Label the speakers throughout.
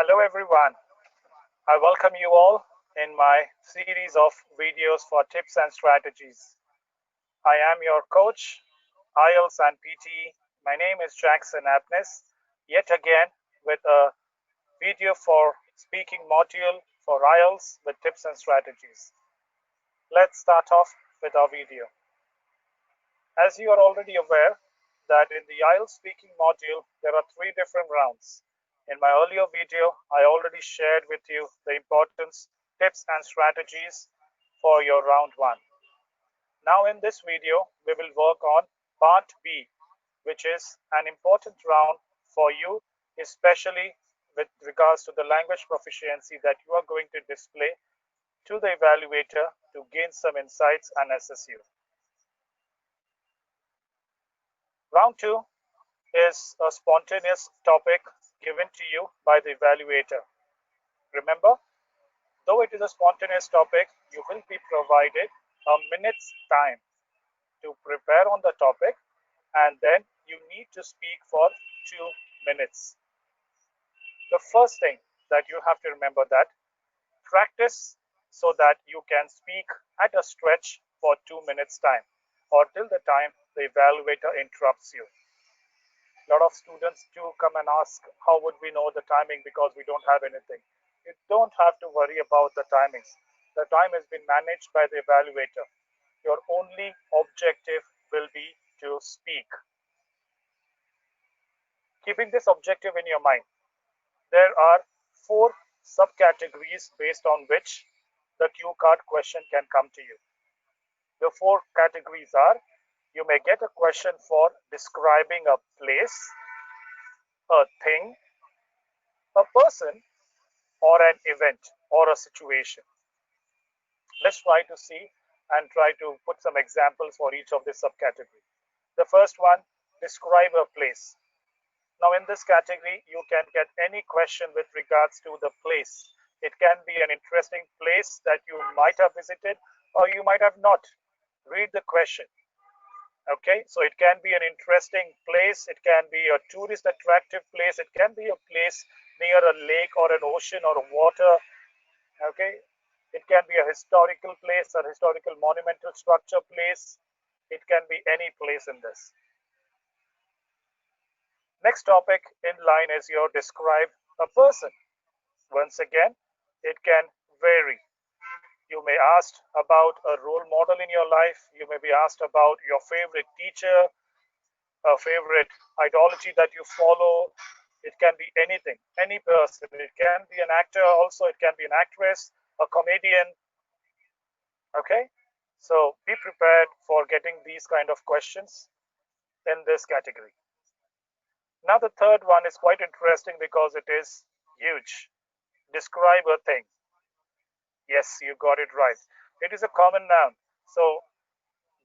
Speaker 1: Hello everyone. I welcome you all in my series of videos for tips and strategies. I am your coach, IELTS and PT. My name is Jackson Abnis, yet again with a video for speaking module for IELTS with tips and strategies. Let's start off with our video. As you are already aware that in the IELTS speaking module, there are 3 different rounds. In my earlier video, I already shared with you the importance, tips and strategies for your round 1. Now in this video, we will work on part B, which is an important round for you, especially with regards to the language proficiency that you are going to display to the evaluator to gain some insights and assess you. Round 2 is a spontaneous topic given to you by the evaluator. Remember, though it is a spontaneous topic, you will be provided a minute's time to prepare on the topic, and then you need to speak for 2 minutes. The first thing that you have to remember that practice so that you can speak at a stretch for 2 minutes time or till the time the evaluator interrupts you. A lot of students do come and ask, how would we know the timing because we don't have anything? You don't have to worry about the timings. The time has been managed by the evaluator. Your only objective will be to speak. Keeping this objective in your mind, there are 4 subcategories based on which the cue card question can come to you. The 4 categories are: you may get a question for describing a place, a thing, a person, or an event or a situation. Let's try to see and try to put some examples for each of this subcategory. The first one, describe a place. Now in this category, you can get any question with regards to the place. It can be an interesting place that you might have visited or you might have not. Read the question. Okay, so it can be an interesting place, it can be a tourist attractive place, it can be a place near a lake or an ocean or water. Okay, it can be a historical place, a historical monumental structure place. It can be any place in this. Next topic in line is your describe a person. Once again, it can vary. You may ask about a role model in your life. You may be asked about your favorite teacher, a favorite ideology that you follow. It can be anything, any person. It can be an actor also. It can be an actress, a comedian. Okay, so be prepared for getting these kind of questions in this category. Now the third one is quite interesting because it is huge. Describe a thing. Yes, you got it right. It is a common noun. So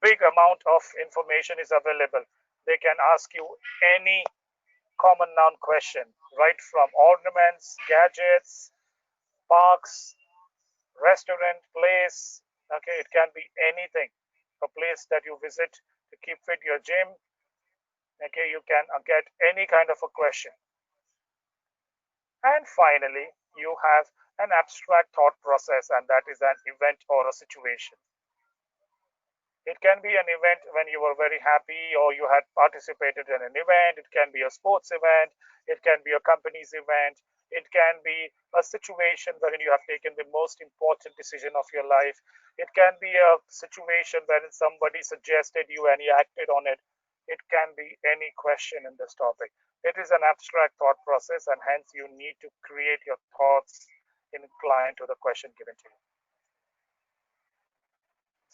Speaker 1: big amount of information is available. They can ask you any common noun question, right from ornaments, gadgets, parks, restaurant, place. Okay, it can be anything. A place that you visit to keep fit, your gym. Okay, you can get any kind of a question. And finally, you have an abstract thought process, and that is an event or a situation. It can be an event when you were very happy or you had participated in an event. It can be a sports event. It can be a company's event. It can be a situation wherein you have taken the most important decision of your life. It can be a situation wherein somebody suggested you and you acted on it. It can be any question in this topic. It is an abstract thought process, and hence you need to create your thoughts inclined to the question given to you.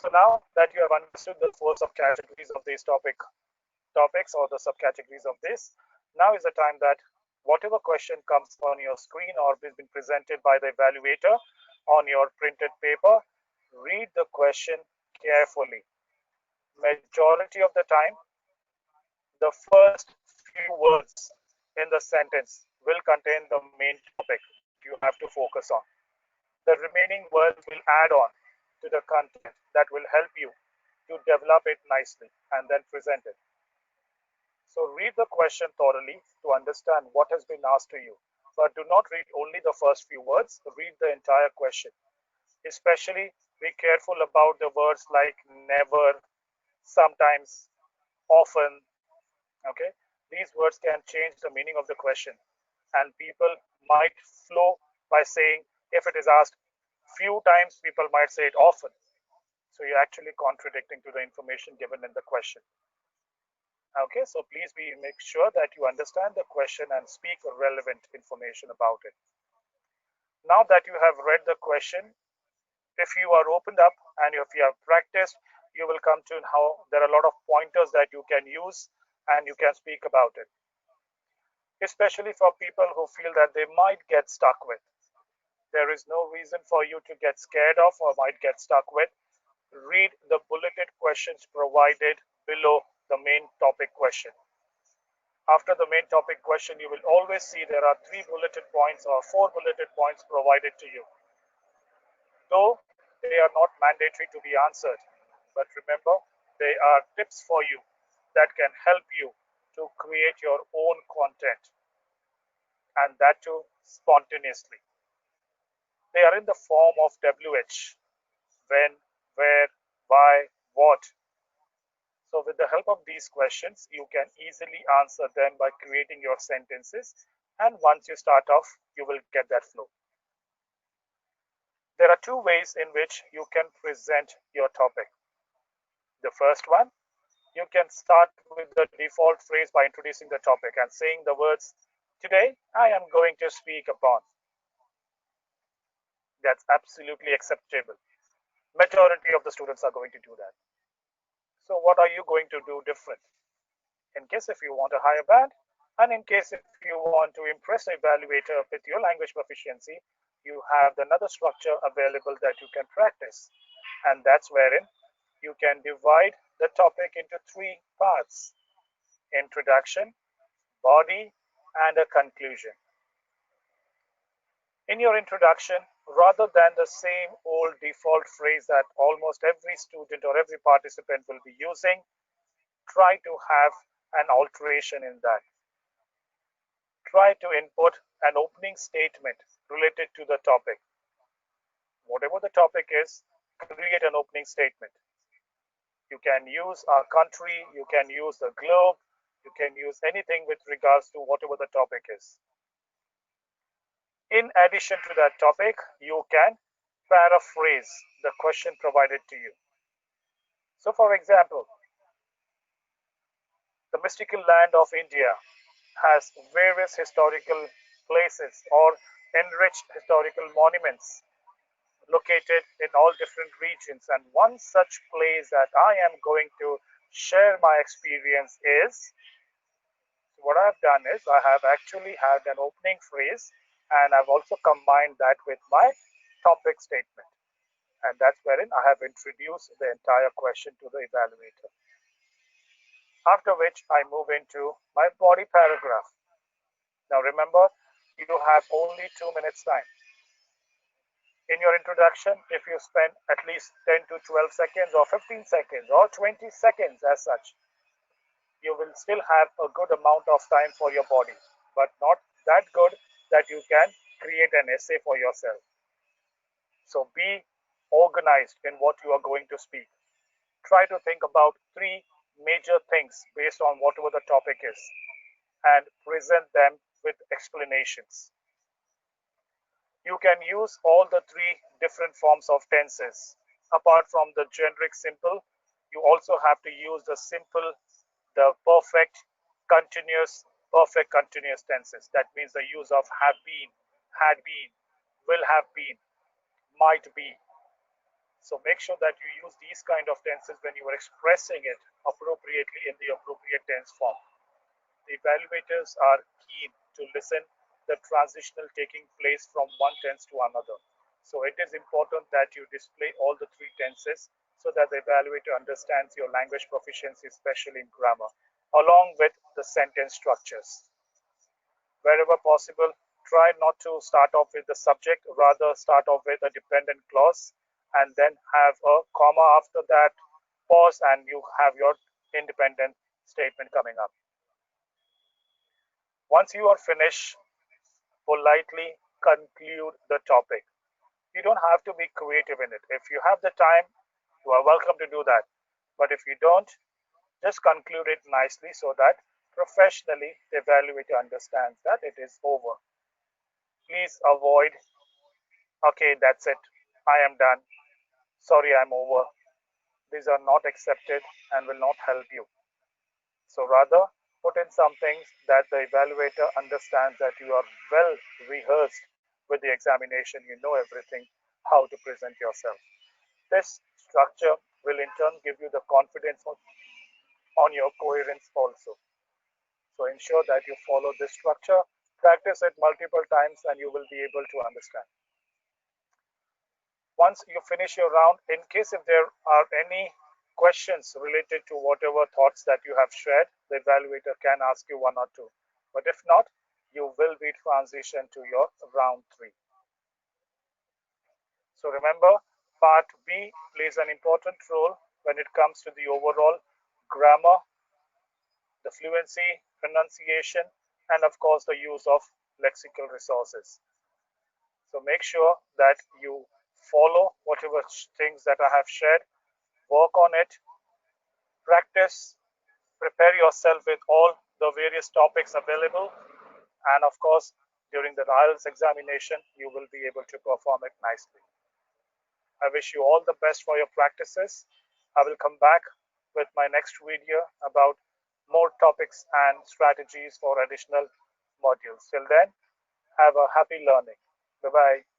Speaker 1: So now that you have understood the 4 subcategories of these topics or the subcategories of this, now is the time that whatever question comes on your screen or has been presented by the evaluator on your printed paper, read the question carefully. Majority of the time, the first few words in the sentence will contain the main topic that you have to focus on. The remaining words will add on to the content that will help you to develop it nicely and then present it. So read the question thoroughly to understand what has been asked to you. but do not read only the first few words, read the entire question. Especially be careful about the words like never, sometimes, often. Okay, these words can change the meaning of the question, and people might flow by saying, if it is asked few times, people might say it often. So you're actually contradicting to the information given in the question. Okay, so please make sure that you understand the question and speak relevant information about it. Now that you have read the question, if you are opened up and if you have practiced, you will come to how there are a lot of pointers that you can use and you can speak about it. Especially for people who feel that they might get stuck with. There is no reason for you to get scared of or might get stuck with. Read the bulleted questions provided below the main topic question. After the main topic question, you will always see there are 3 bulleted points or 4 bulleted points provided to you. Though they are not mandatory to be answered, but remember, they are tips for you that can help you to create your own content, and that too spontaneously. They are in the form of WH: when, where, why, what. So with the help of these questions, you can easily answer them by creating your sentences, and once you start off, you will get that flow. There are 2 ways in which you can present your topic. The first one, you can start with the default phrase by introducing the topic and saying the words, today I am going to speak upon. That's absolutely acceptable. Majority of the students are going to do that. So what are you going to do different? In case if you want a higher band, and in case if you want to impress the evaluator with your language proficiency, you have another structure available that you can practice. And that's wherein you can divide the topic into 3 parts: introduction, body, and a conclusion. In your introduction, rather than the same old default phrase that almost every student or every participant will be using, try to have an alteration in that. Try to input an opening statement related to the topic. Whatever the topic is, create an opening statement. You can use our country, you can use the globe, you can use anything with regards to whatever the topic is. In addition to that topic, you can paraphrase the question provided to you. So for example, the mystical land of India has various historical places or enriched historical monuments located in all different regions, and one such place that I am going to share my experience is, what I've done is I have actually had an opening phrase and I've also combined that with my topic statement, and that's wherein I have introduced the entire question to the evaluator. After which I move into my body paragraph. Now remember, you have only 2 minutes time. In your introduction, if you spend at least 10 to 12 seconds or 15 seconds or 20 seconds as such, you will still have a good amount of time for your body, but not that good that you can create an essay for yourself. So be organized in what you are going to speak. Try to think about 3 major things based on whatever the topic is and present them with explanations. You can use all the 3 different forms of tenses. Apart from the generic simple, you also have to use the simple, the perfect, continuous tenses. That means the use of have been, had been, will have been, might be. So make sure that you use these kind of tenses when you are expressing it appropriately in the appropriate tense form. The evaluators are keen to listen the transitional taking place from one tense to another. So it is important that you display all the 3 tenses so that the evaluator understands your language proficiency, especially in grammar, along with the sentence structures. Wherever possible, try not to start off with the subject, rather start off with a dependent clause and then have a comma after that, pause, and you have your independent statement coming up. Once you are finished, politely conclude the topic. You don't have to be creative in it. If you have the time, you are welcome to do that. But if you don't, just conclude it nicely so that professionally the evaluator understands that it is over. Please avoid, okay, that's it, I am done, sorry, I'm over. These are not accepted and will not help you. So rather, put in some things that the evaluator understands that you are well rehearsed with the examination, you know everything, how to present yourself. This structure will in turn give you the confidence on your coherence also. So ensure that you follow this structure, practice it multiple times, and you will be able to understand. Once you finish your round, in case if there are any questions related to whatever thoughts that you have shared, the evaluator can ask you one or two. But if not, you will be transitioned to your round 3. So remember, part B plays an important role when it comes to the overall grammar, the fluency, pronunciation, and of course the use of lexical resources. So make sure that you follow whatever things that I have shared, work on it, practice, prepare yourself with all the various topics available, and of course, during the IELTS examination, you will be able to perform it nicely. I wish you all the best for your practices. I will come back with my next video about more topics and strategies for additional modules. Till then, have a happy learning. Bye bye.